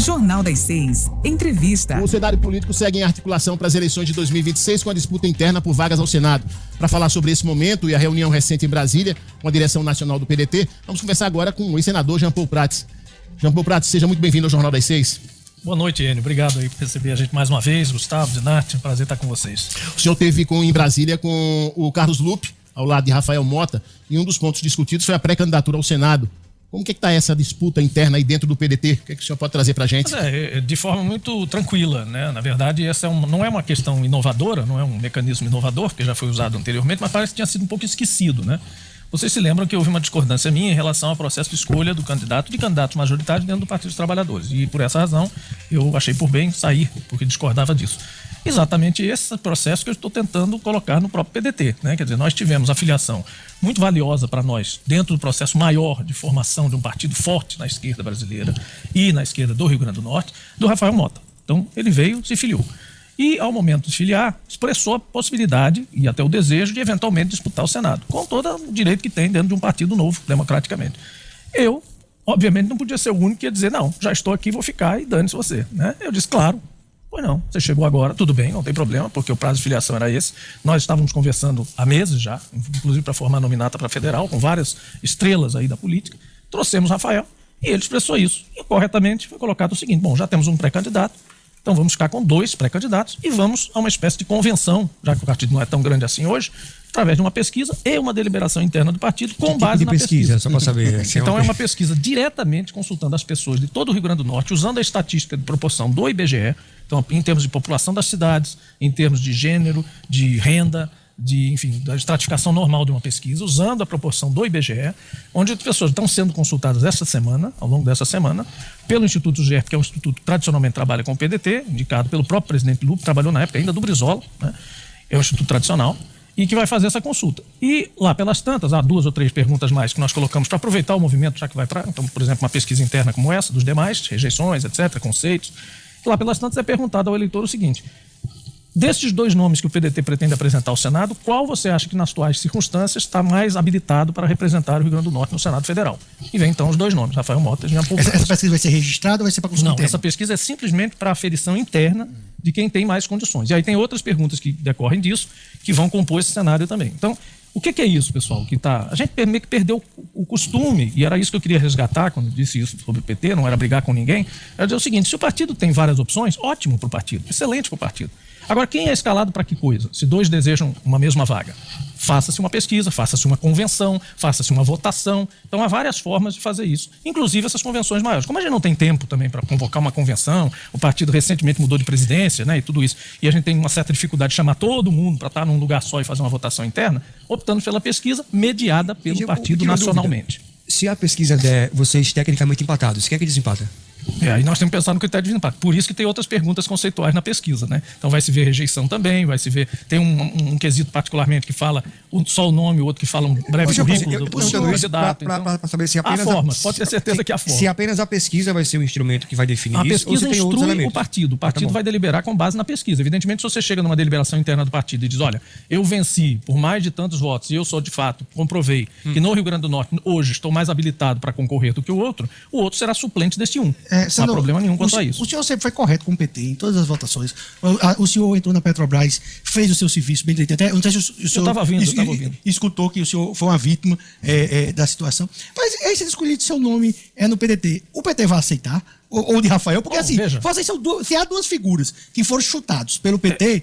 Jornal das 6. Entrevista. O cenário político segue em articulação para as eleições de 2026 com a disputa interna por vagas ao Senado. Para falar sobre esse momento e a reunião recente em Brasília com a direção nacional do PDT, vamos conversar agora com o ex-senador Jean Paul Prats. Jean Paul Prats, seja muito bem-vindo ao Jornal das 6. Boa noite, Enio. Obrigado aí por receber a gente mais uma vez. Gustavo, Dinarte, prazer estar com vocês. O senhor esteve em Brasília com o Carlos Lupe, ao lado de Rafael Mota, e um dos pontos discutidos foi a pré-candidatura ao Senado. Como que está essa disputa interna aí dentro do PDT? O que o senhor pode trazer para a gente? De forma muito tranquila, né? Na verdade, essa não é uma questão inovadora, não é um mecanismo inovador, porque já foi usado anteriormente, mas parece que tinha sido um pouco esquecido, né? Vocês se lembram que houve uma discordância minha em relação ao processo de escolha do candidato de candidatos majoritários dentro do Partido dos Trabalhadores. E por essa razão, eu achei por bem sair, porque discordava disso. Exatamente esse processo que eu estou tentando colocar no próprio PDT, né? Quer dizer, nós tivemos a filiação muito valiosa para nós, dentro do processo maior de formação de um partido forte na esquerda brasileira e na esquerda do Rio Grande do Norte, do Rafael Mota. Então, ele veio, se filiou. E, ao momento de filiar, expressou a possibilidade e até o desejo de, eventualmente, disputar o Senado, com todo o direito que tem dentro de um partido novo, democraticamente. Eu, obviamente, não podia ser o único que ia dizer, não, já estou aqui, vou ficar e dane-se você, né? Eu disse, claro. Pois não, você chegou agora, tudo bem, não tem problema, porque o prazo de filiação era esse. Nós estávamos conversando há meses já, inclusive para formar nominata para federal, com várias estrelas aí da política. Trouxemos Rafael e ele expressou isso. E corretamente foi colocado o seguinte, bom, já temos um pré-candidato, então vamos ficar com 2 pré-candidatos e vamos a uma espécie de convenção, já que o partido não é tão grande assim hoje, através de uma pesquisa e uma deliberação interna do partido com base na pesquisa. Só para saber. Então é uma pesquisa diretamente consultando as pessoas de todo o Rio Grande do Norte, usando a estatística de proporção do IBGE, então em termos de população das cidades, em termos de gênero, de renda, enfim, da estratificação normal de uma pesquisa, usando a proporção do IBGE, onde as pessoas estão sendo consultadas essa semana, ao longo dessa semana, pelo Instituto GERP, que é um instituto que tradicionalmente trabalha com o PDT, indicado pelo próprio presidente Lupe, trabalhou na época ainda do Brizola, né? É um instituto tradicional, e que vai fazer essa consulta. E lá pelas tantas, há 2 ou 3 perguntas mais que nós colocamos para aproveitar o movimento, já que vai para, então, por exemplo, uma pesquisa interna como essa, dos demais, rejeições, etc., conceitos. E lá pelas tantas é perguntado ao eleitor o seguinte: destes 2 nomes que o PDT pretende apresentar ao Senado, qual você acha que nas atuais circunstâncias está mais habilitado para representar o Rio Grande do Norte no Senado Federal? E vem então os 2 nomes, Rafael Mota e Jean Paul Prats. Essa pesquisa vai ser registrada ou vai ser para consulta interna? Não, essa pesquisa é simplesmente para aferição interna de quem tem mais condições. E aí tem outras perguntas que decorrem disso, que vão compor esse cenário também. Então, o que é isso, pessoal? A gente meio que perdeu o costume, e era isso que eu queria resgatar quando eu disse isso sobre o PT, não era brigar com ninguém, era dizer o seguinte: se o partido tem várias opções, ótimo para o partido, excelente para o partido. Agora, quem é escalado para que coisa? Se 2 desejam uma mesma vaga, faça-se uma pesquisa, faça-se uma convenção, faça-se uma votação. Então, há várias formas de fazer isso, inclusive essas convenções maiores. Como a gente não tem tempo também para convocar uma convenção, o partido recentemente mudou de presidência, né, e tudo isso, e a gente tem uma certa dificuldade de chamar todo mundo para estar num lugar só e fazer uma votação interna, optando pela pesquisa mediada pelo partido nacionalmente. Se a pesquisa der vocês tecnicamente empatados, quem é que desempata? Aí nós temos que pensar no critério de impacto. Por isso que tem outras perguntas conceituais na pesquisa, né? Então vai se ver rejeição também, vai se ver... Tem um quesito particularmente que fala só o nome, o outro que fala um breve currículo do candidato. Para saber se apenas... A forma, pode ter certeza que a forma. Se apenas a pesquisa vai ser o instrumento que vai definir isso, ou se tem outros elementos. A pesquisa instrui o partido. O partido vai deliberar com base na pesquisa. Evidentemente, se você chega numa deliberação interna do partido e diz, olha, eu venci por mais de tantos votos e eu sou, de fato, comprovei que no Rio Grande do Norte, hoje, estou mais habilitado para concorrer do que o outro será suplente deste um. Não há problema nenhum quanto a isso. O senhor sempre foi correto com o PT em todas as votações. O senhor entrou na Petrobras, fez o seu serviço bem direito. Até, não sei se o senhor eu estava ouvindo. Escutou que o senhor foi uma vítima da situação. Mas aí você escolhido seu nome no PDT. O PT vai aceitar? Ou de Rafael? Porque se há 2 figuras que foram chutados pelo PT,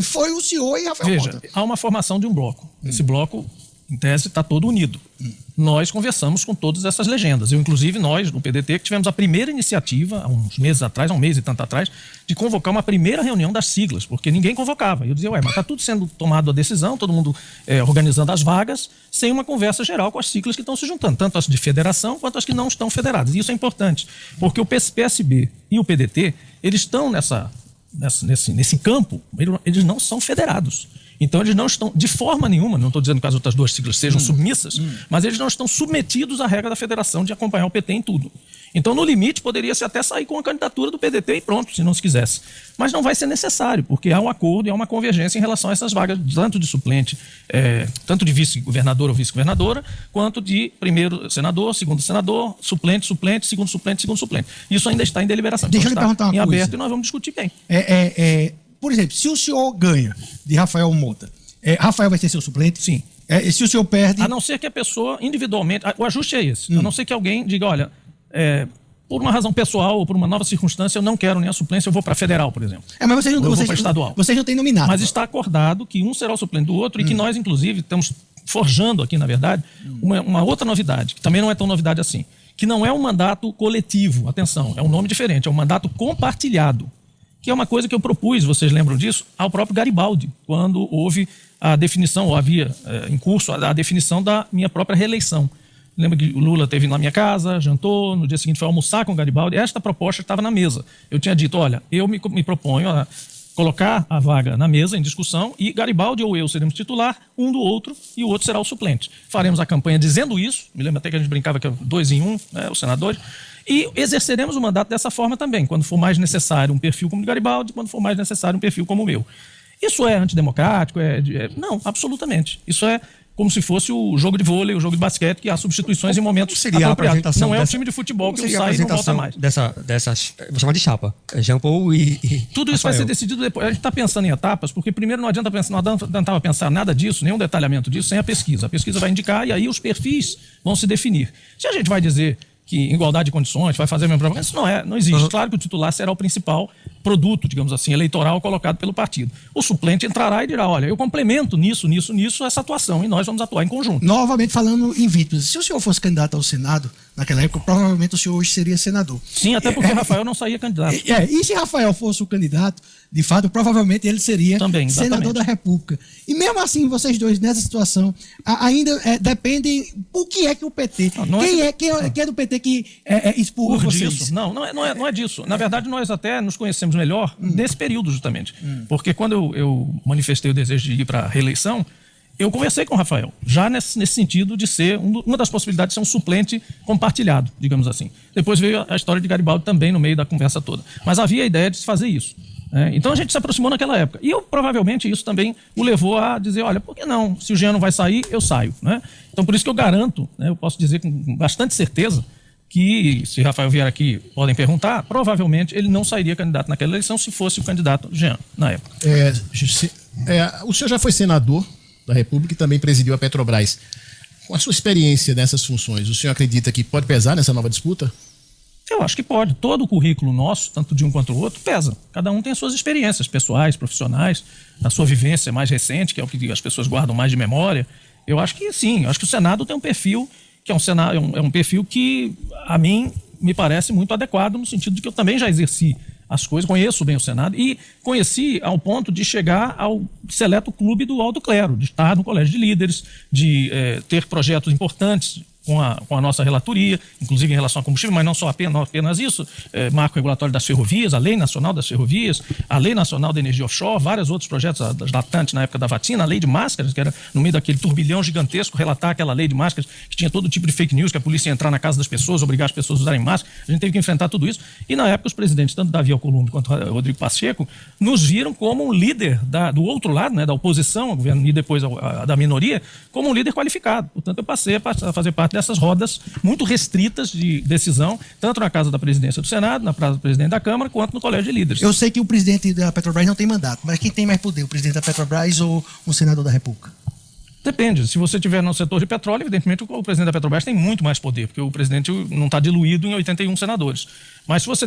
foi o senhor e Rafael Mota. Há uma formação de um bloco. Esse bloco, em tese, está todo unido. Nós conversamos com todas essas legendas. Inclusive, nós, no PDT, que tivemos a primeira iniciativa, há uns meses atrás, há um mês e tanto atrás, de convocar uma primeira reunião das siglas, porque ninguém convocava. Eu dizia, mas está tudo sendo tomado a decisão, todo mundo organizando as vagas, sem uma conversa geral com as siglas que estão se juntando, tanto as de federação quanto as que não estão federadas. E isso é importante, porque o PSB e o PDT, eles estão nesse campo, eles não são federados. Então eles não estão, de forma nenhuma, não estou dizendo que as outras duas siglas sejam submissas, mas eles não estão submetidos à regra da federação de acompanhar o PT em tudo. Então, no limite, poderia-se até sair com a candidatura do PDT e pronto, se não se quisesse. Mas não vai ser necessário, porque há um acordo e há uma convergência em relação a essas vagas, tanto de suplente, tanto de vice-governador ou vice-governadora, quanto de primeiro senador, segundo senador, suplente, segundo suplente. Isso ainda está em deliberação. Deixa eu lhe perguntar uma coisa. Em aberto e nós vamos discutir bem. Por exemplo, se o senhor ganha de Rafael Mota, Rafael vai ser seu suplente? Sim. Se o senhor perde... A não ser que a pessoa, individualmente... O ajuste é esse. A não ser que alguém diga, olha... por uma razão pessoal ou por uma nova circunstância, eu não quero nem a suplência, eu vou para federal, por exemplo. Mas vocês vou para estadual. Vocês não têm nominado. Mas está acordado que um será o suplente do outro e que nós, inclusive, estamos forjando aqui, na verdade, uma outra novidade, que também não é tão novidade assim, que não é um mandato coletivo, atenção, é um nome diferente, é um mandato compartilhado, que é uma coisa que eu propus, vocês lembram disso, ao próprio Garibaldi, quando houve a definição, ou havia em curso a definição da minha própria reeleição. Lembra que o Lula esteve na minha casa, jantou, no dia seguinte foi almoçar com o Garibaldi. Esta proposta estava na mesa. Eu tinha dito, olha, eu me proponho a colocar a vaga na mesa em discussão e Garibaldi ou eu seremos titular, um do outro, e o outro será o suplente. Faremos a campanha dizendo isso, me lembro até que a gente brincava que é 2 em 1, né, os senadores, e exerceremos o mandato dessa forma também, quando for mais necessário um perfil como o de Garibaldi, quando for mais necessário um perfil como o meu. Isso é antidemocrático? Não, absolutamente. Isso é como se fosse o jogo de vôlei, o jogo de basquete, que há substituições em momentos apropriados. Não é um time de futebol que eu saio e não volta mais. Vou chamar de chapa. Jean Paul e tudo isso Rafael. vai ser decidido depois. A gente está pensando em etapas, porque primeiro não adiantava pensar nada disso, nenhum detalhamento disso, sem a pesquisa. A pesquisa vai indicar e aí os perfis vão se definir. Se a gente vai dizer que igualdade de condições, vai fazer a mesma propaganda, isso não existe. Claro que o titular será o principal produto, digamos assim, eleitoral colocado pelo partido. O suplente entrará e dirá, olha, eu complemento nisso, essa atuação e nós vamos atuar em conjunto. Novamente falando em vítimas, se o senhor fosse candidato ao Senado, naquela época, provavelmente o senhor hoje seria senador. Sim, até porque Rafael não saía candidato. E se Rafael fosse o candidato, de fato, provavelmente ele seria também, senador da República. E mesmo assim, vocês dois, nessa situação, ainda dependem... O que é que o PT... Quem é do PT que expurra vocês? Disso. Não é disso. Na verdade, nós até nos conhecemos melhor nesse período, justamente. Porque quando eu manifestei o desejo de ir para a reeleição, eu conversei com o Rafael, já nesse sentido de ser uma das possibilidades de ser um suplente compartilhado, digamos assim. Depois veio a história de Garibaldi também no meio da conversa toda. Mas havia a ideia de se fazer isso. Então a gente se aproximou naquela época. E provavelmente isso também o levou a dizer, olha, por que não? Se o Jean não vai sair, eu saio. Né? Então por isso que eu garanto, eu posso dizer com bastante certeza, que se Rafael vier aqui, podem perguntar, provavelmente ele não sairia candidato naquela eleição se fosse o candidato Jean, na época. O senhor já foi senador da República e também presidiu a Petrobras. Com a sua experiência nessas funções, o senhor acredita que pode pesar nessa nova disputa? Eu acho que pode. Todo o currículo nosso, tanto de um quanto do outro, pesa. Cada um tem as suas experiências pessoais, profissionais, a sua vivência mais recente, que é o que as pessoas guardam mais de memória. Eu acho que sim, eu acho que o Senado tem um perfil que é um perfil que, a mim, me parece muito adequado, no sentido de que eu também já exerci as coisas, conheço bem o Senado e conheci ao ponto de chegar ao seleto clube do alto clero, de estar no colégio de líderes, de ter projetos importantes com a nossa relatoria, inclusive em relação ao combustível, mas não apenas isso, marco regulatório das ferrovias, a Lei Nacional das Ferrovias, a Lei Nacional da Energia Offshore, vários outros projetos latantes na época da vacina, a Lei de Máscaras, que era no meio daquele turbilhão gigantesco, relatar aquela Lei de Máscaras, que tinha todo tipo de fake news, que a polícia ia entrar na casa das pessoas, obrigar as pessoas a usarem máscara, a gente teve que enfrentar tudo isso, e na época os presidentes, tanto Davi Alcolumbre quanto Rodrigo Pacheco, nos viram como um líder do outro lado, né, da oposição ao governo e depois da minoria, como um líder qualificado. Portanto, eu passei a fazer parte dessas rodas muito restritas de decisão, tanto na casa da presidência do Senado, na casa do presidente da Câmara, quanto no colégio de líderes. Eu sei que o presidente da Petrobras não tem mandato, mas quem tem mais poder, o presidente da Petrobras ou um senador da República? Depende. Se você estiver no setor de petróleo, evidentemente o presidente da Petrobras tem muito mais poder, porque o presidente não está diluído em 81 senadores. Mas se você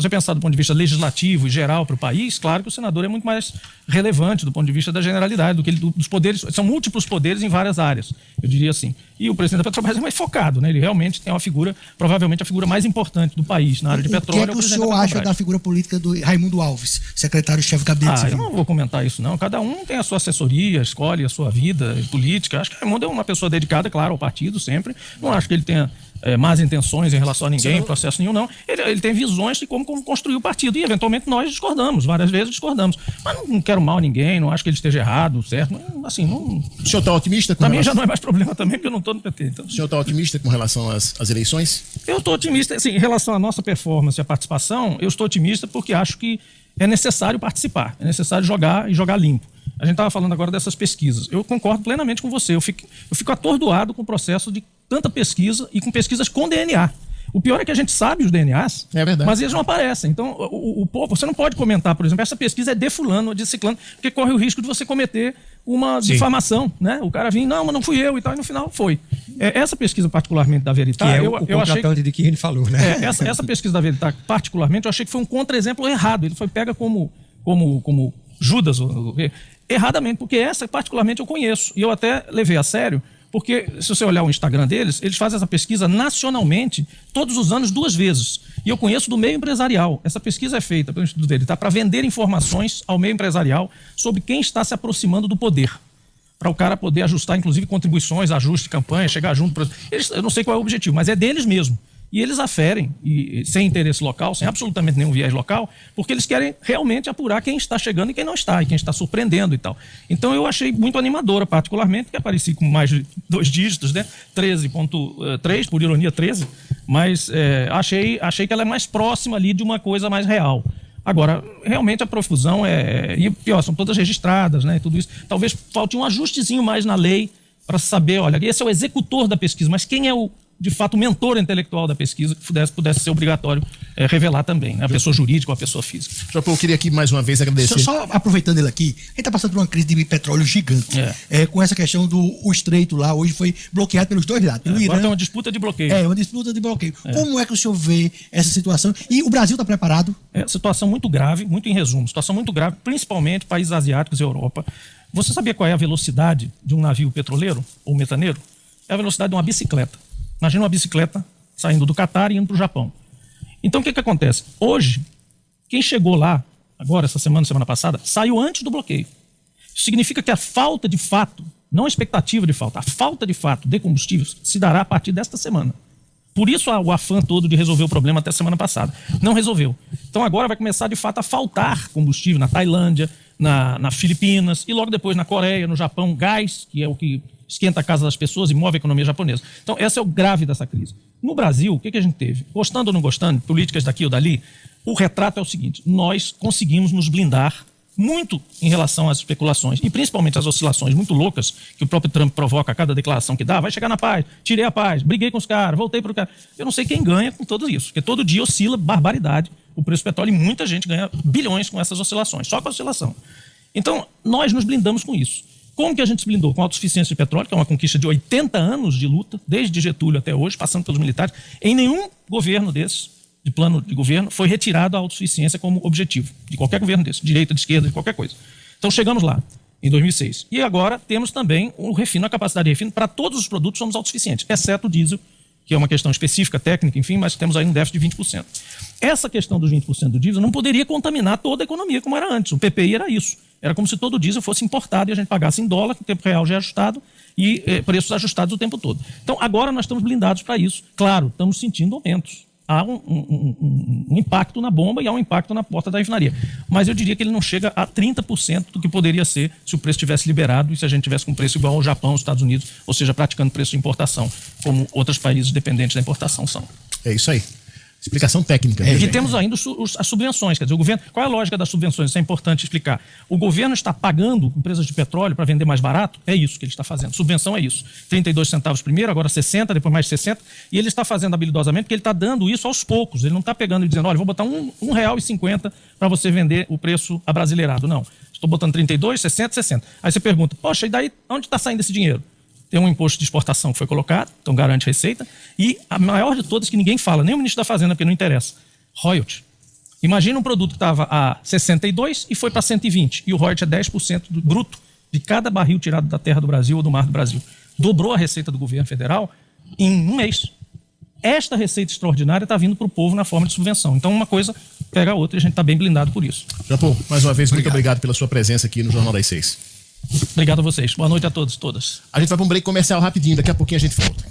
pensar do ponto de vista legislativo e geral para o país, claro que o senador é muito mais relevante do ponto de vista da generalidade, dos poderes. São múltiplos poderes em várias áreas, eu diria assim. E o presidente da Petrobras é mais focado, né? Ele realmente tem uma figura, provavelmente a figura mais importante do país na área de petróleo. O que é que o senhor acha da figura política do Raimundo Alves, secretário-chefe do Gabinete Civil? Eu não vou comentar isso, não. Cada um tem a sua assessoria, escolhe a sua vida política. Acho que o Raimundo é uma pessoa dedicada, claro, ao partido sempre. Não acho que ele tenha más intenções em relação a ninguém, processo nenhum, não. Ele tem visões de como construir o partido. E, eventualmente, nós discordamos, várias vezes discordamos. Mas não quero mal a ninguém, não acho que ele esteja errado, certo? Assim, não... O senhor está otimista com Também relação... já não é mais problema também, porque eu não estou no PT. Então... O senhor está otimista com relação às eleições? Eu estou otimista, assim, em relação à nossa performance e à participação, eu estou otimista porque acho que é necessário participar, é necessário jogar e jogar limpo. A gente estava falando agora dessas pesquisas. Eu concordo plenamente com você. Eu fico atordoado com o processo de tanta pesquisa e com pesquisas com DNA. O pior é que a gente sabe os DNAs, mas eles não aparecem. Então, o povo, você não pode comentar, por exemplo, essa pesquisa é de fulano ou de ciclano, porque corre o risco de você cometer uma difamação, né? O cara vir, não, mas não fui eu e tal, e no final foi. Essa pesquisa, particularmente, da Veritá, eu achei de que ele falou, né? Essa pesquisa da Veritá, particularmente, eu achei que foi um contra-exemplo errado. Ele foi pega como Judas, erradamente, porque essa, particularmente, eu conheço. E eu até levei a sério, porque se você olhar o Instagram deles, eles fazem essa pesquisa nacionalmente, todos os anos, 2 vezes. E eu conheço do meio empresarial. Essa pesquisa é feita pelo Instituto Veritá para vender informações ao meio empresarial sobre quem está se aproximando do poder. Para o cara poder ajustar, inclusive, contribuições, ajuste de campanha, chegar junto. Eu não sei qual é o objetivo, mas é deles mesmo. E eles aferem, sem interesse local, sem absolutamente nenhum viés local, porque eles querem realmente apurar quem está chegando e quem não está, e quem está surpreendendo e tal. Então eu achei muito animadora, particularmente, que apareci com mais de 2 dígitos, né? 13.3, por ironia 13, mas achei que ela é mais próxima ali de uma coisa mais real. Agora, realmente a profusão e pior, são todas registradas, né? E tudo isso. Talvez falte um ajustezinho mais na lei para saber, olha, esse é o executor da pesquisa, mas quem é de fato, o mentor intelectual da pesquisa, que pudesse ser obrigatório revelar também, né? A pessoa jurídica ou a pessoa física. Eu queria aqui mais uma vez agradecer. Só aproveitando ele aqui, a gente está passando por uma crise de petróleo gigante. Com essa questão o estreito lá, hoje foi bloqueado pelos 2 lados. Pelo Irã, agora tem uma disputa de bloqueio. Uma disputa de bloqueio. Como é que o senhor vê essa situação? E o Brasil está preparado? Situação muito grave, muito em resumo, situação muito grave, principalmente países asiáticos e Europa. Você sabia qual é a velocidade de um navio petroleiro ou metaneiro? É a velocidade de uma bicicleta. Imagina uma bicicleta saindo do Catar e indo para o Japão. Então, o que acontece? Hoje, quem chegou lá, agora, essa semana passada, saiu antes do bloqueio. Isso significa que a falta de fato, não a expectativa de falta, a falta de fato de combustíveis se dará a partir desta semana. Por isso o afã todo de resolver o problema até a semana passada. Não resolveu. Então, agora vai começar, de fato, a faltar combustível na Tailândia, na Filipinas e logo depois na Coreia, no Japão, gás, que é o que esquenta a casa das pessoas e move a economia japonesa. Então, esse é o grave dessa crise. No Brasil, o que a gente teve? Gostando ou não gostando, políticas daqui ou dali, o retrato é o seguinte: nós conseguimos nos blindar muito em relação às especulações e principalmente às oscilações muito loucas que o próprio Trump provoca a cada declaração que dá. Vai chegar na paz, tirei a paz, briguei com os caras, voltei para o cara. Eu não sei quem ganha com tudo isso, porque todo dia oscila barbaridade o preço do petróleo e muita gente ganha bilhões com essas oscilações, só com a oscilação. Então, nós nos blindamos com isso. Como que a gente se blindou? Com a autossuficiência de petróleo, que é uma conquista de 80 anos de luta, desde Getúlio até hoje, passando pelos militares. Em nenhum governo desses, de plano de governo, foi retirado a autossuficiência como objetivo, de qualquer governo desse, direita, de esquerda, de qualquer coisa. Então chegamos lá, em 2006. E agora temos também o refino, a capacidade de refino, para todos os produtos somos autossuficientes, exceto o diesel, que é uma questão específica, técnica, enfim, mas temos aí um déficit de 20%. Essa questão dos 20% do diesel não poderia contaminar toda a economia como era antes. O PPI era isso. Era como se todo o diesel fosse importado e a gente pagasse em dólar, que o tempo real já é ajustado, e preços ajustados o tempo todo. Então, agora nós estamos blindados para isso. Claro, estamos sentindo aumentos. Há um impacto na bomba e há um impacto na porta da refinaria. Mas eu diria que ele não chega a 30% do que poderia ser se o preço tivesse liberado e se a gente tivesse com preço igual ao Japão, aos Estados Unidos, ou seja, praticando preço de importação, como outros países dependentes da importação são. É isso aí. Explicação técnica. E temos ainda as subvenções. Quer dizer, o governo, qual é a lógica das subvenções? Isso é importante explicar. O governo está pagando empresas de petróleo para vender mais barato? É isso que ele está fazendo. Subvenção é isso. 32 centavos primeiro, agora 60, depois mais 60. E ele está fazendo habilidosamente porque ele está dando isso aos poucos. Ele não está pegando e dizendo, olha, vou botar R$1,50 para você vender o preço abrasileirado. Não. Estou botando 32, 60, 60. Aí você pergunta, poxa, e daí onde está saindo esse dinheiro? Tem um imposto de exportação que foi colocado, então garante receita. E a maior de todas que ninguém fala, nem o ministro da Fazenda, porque não interessa, royalty. Imagina um produto que estava a 62 e foi para 120. E o royalty é 10% do bruto de cada barril tirado da terra do Brasil ou do mar do Brasil. Dobrou a receita do governo federal em um mês. Esta receita extraordinária está vindo para o povo na forma de subvenção. Então uma coisa pega a outra e a gente está bem blindado por isso. Japão, mais uma vez, muito obrigado pela sua presença aqui no Jornal das 6. Obrigado a vocês. Boa noite a todos e todas. A gente vai para um break comercial rapidinho, daqui a pouquinho a gente volta.